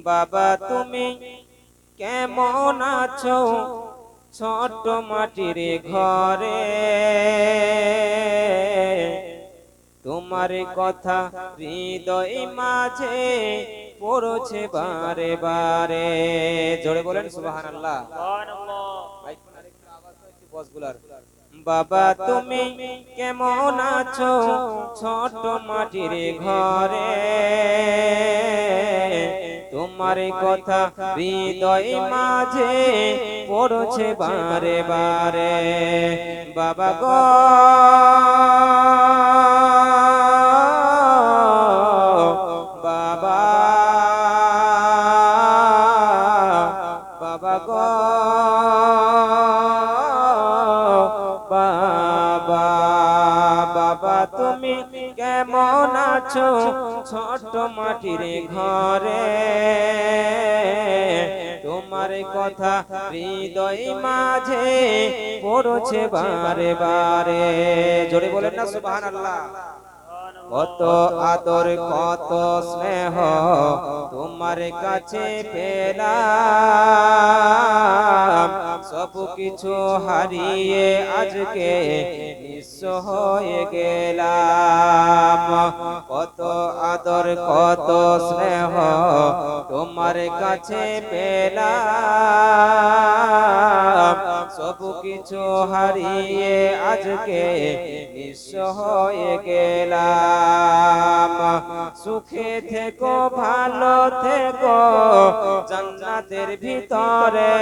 বাবা তুমি কেমন আছো ছোট মাটির ঘরে তোমার কথা হৃদয় মাঝে পড়ছে বারে বারে। জোরে বলেন সুবহানাল্লাহ। বাবা তুমি কেমন আছো ছোট মাটির ঘরে তোমার কথা হৃদয় মাঝে পড়ছে বারে বারে। বাবা গো বাবা বাবা গো বাবা বাবা তুমি কেমন আছো ছোট মাটির ঘরে তোমার কথা হৃদয় মাঝে পড়ছে বারে বারে। জোরে বলেন না সুবহানাল্লাহ। কত আদর কত স্নেহ তোমার কাছে পেলাম সব কিছু হারিয়ে আজকে নিঃস্ব হয়ে গেলাম। কত আদর কত স্নেহ তোমার কাছে পেলাম সব কিছু হারিয়ে আজকে নিঃস্ব হয়ে গেলাম। সুখে থেকো ভালো থেকো জান্নাতের ভিতরে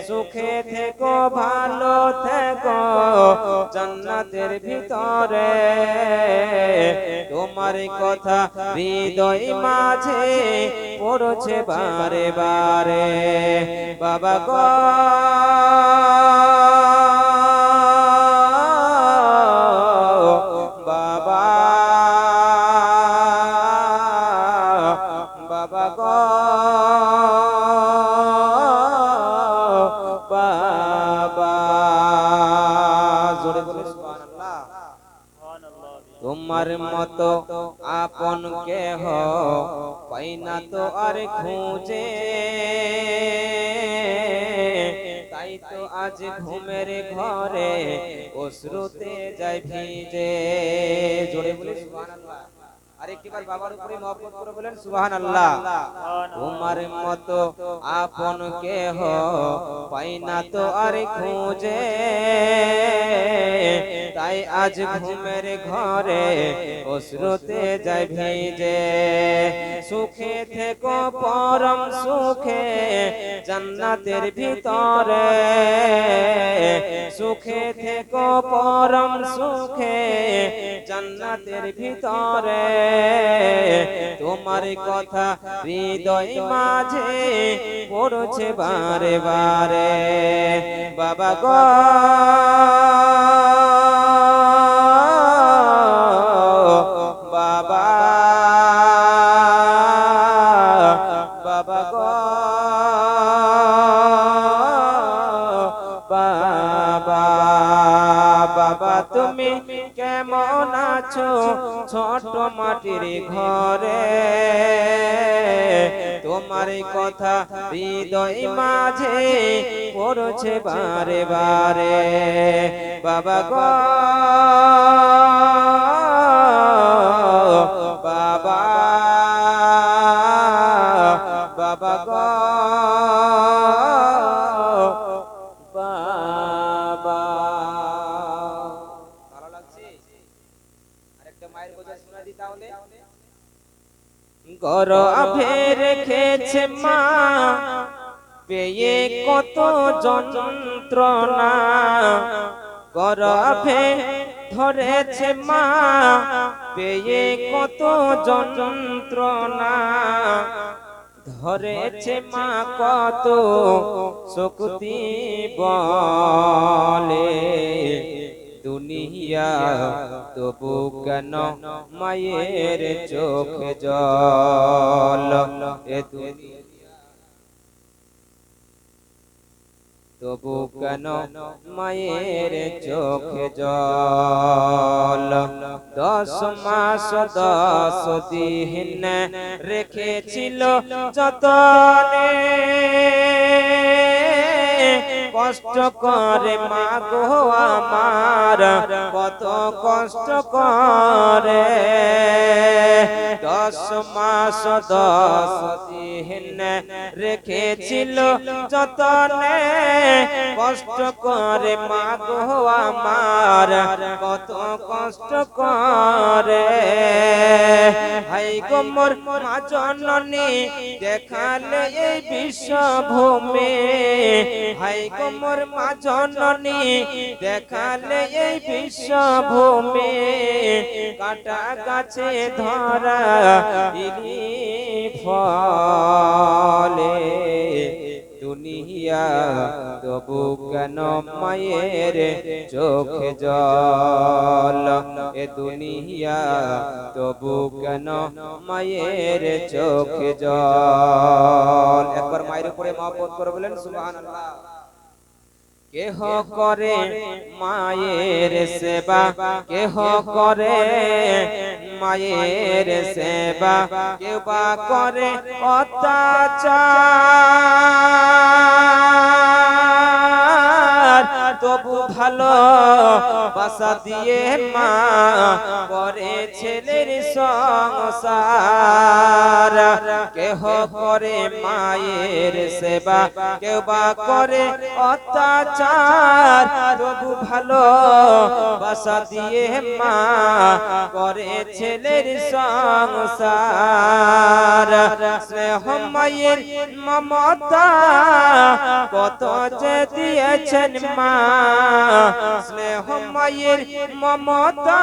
সুখে থেকো ভালো থেকো জান্নাতের ভিতরে তোমার কথা হৃদয় মাঝে পড়ছে বারে বারে। বাবা গো বাবা বাবা গো বাবা। জোরে বলে সুবহানাল্লাহ। তোমার মতো আপন কেহ পাই না তো আর খুঁজে তাই তো আজ ঘুমের ঘরে অশ্রুতে যায় ভিজে। জোরে বলে সুবহানাল্লাহ। আরেকবার বাবার উপরে মহব্বত করে বলেন সুবহানাল্লাহ। তোমার মতো আপন কেহ পাই না তো আর খুঁজে তাই আজ ঘুমের ঘরে অশ্রুতে যায় ভিজে। সুখে থেকো পরম সুখে জান্নাতের ভিতরে সুখে থেকো পরম সুখে জান্নাতের ভিতরে তোমার কথা হৃদয় মাঝে পড়ছে বারে বারে। বাবা গো বাবা বাবা গো বাবা বাবা তুমি কেমন আছো ছোট মাটির ঘরে তোমার কথা হৃদয় মাঝে পড়ছে বারে বারে। বাবা গো বাবা বাবা গো বাবা। ভালো লাগছে? আরেকটা মায়ের কথা শোনা দি তাহলে। গর্ভে রেখেছে মা পেয়ে কত যন্ত্রণা গর্ভে ধরেছে মা পেয়ে কত যন্ত্রণা ধরেছে মা কত শক্তি বলে দুনিয়া তবু কেন মায়ের চোখে জল এ দুনিয়া তবু কেন মায়ের চোখে জল 10 মাস 10 দিন রেখেছিল যতনে কষ্ট করে মা গো আমার কত কষ্ট করে 10 মাস 10 দিন রেখেছিল যতনে কষ্ট করে মা গো আমার কত কষ্ট করে হাই গো মোর মা জননী দেখালে এই বিশ্বভূমি হাই গো মোর মা জননী দেখালে এই বিশ্বভূমি কাটা গাছে ধরা ইলি ফলে দুনিয়া তবু কেন মায়ের চোখে জল এ দুনিয়া তবু কেন মায়ের চোখে জল একবার মায়ের উপরে মহব্বত করে বলেন সুবহানাল্লাহ কেহ করে মায়ের সেবা কেহ করে মায়ের সেবা কেউ বা করে অত্যাচার তবু ভালো বাসা দিয়ে মা করে ছেলের সংসার কেহ করে মায়ের সেবা কেউ বা করে অত্যাচার তবু ভালো বাসা দিয়ে মা করে ছেলের সংসার স্নেহ মায়ের মমতা কত যে দিয়েছেন মা স্নেহ মায়ের মমতা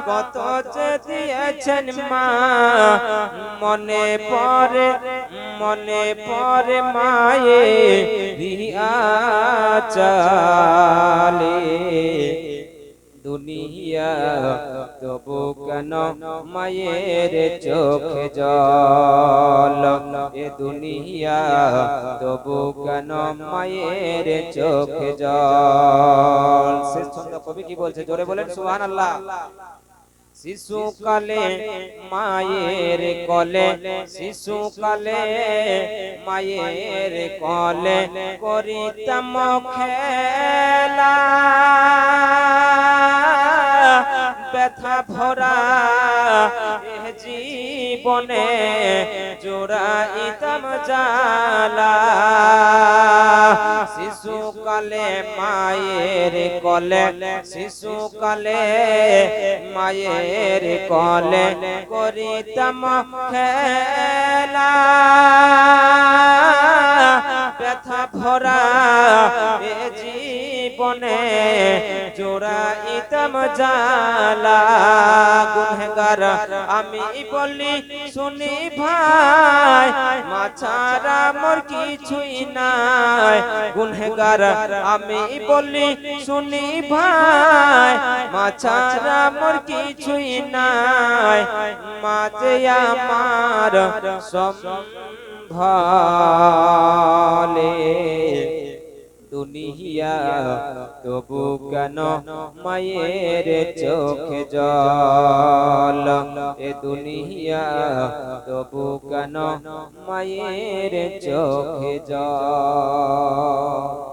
কত যে দিয়েছেন মা মনে পড়ে মায়ের আঁচলে দুনিয়া তবু কেন মায়ের চোখে জল এ দুনিয়া তবু কেন মায়ের চোখে জল শেষ ছন্দ কবি কি বলছে জোরে বলেন সুবহানাল্লাহ শিশুকালে মায়ের কোলে শিশুকালে মায়ের কোলে করিতাম খেলা ব্যথা ভরা জীবনে জোড়াইতাম জালা শিশুকালে মায়ের কোলে শিশুকালে মায়ের কোলে করিতাম খেলা ব্যথা ভরা জীবনে জোড়াইতাম জালা গুনহগার আমি বলি শুনি ভাই মা ছাড়া মোর কিছুই নাই গুনহগার আমি বলি শুনি ভাই মা ছাড়া মোর কিছুই নাই মা যে আমার সম্ভালে দুনিয়া তবু কেন মায়ের চোখে জল এ দুনিয়া তবু কেন মায়ের চোখে জল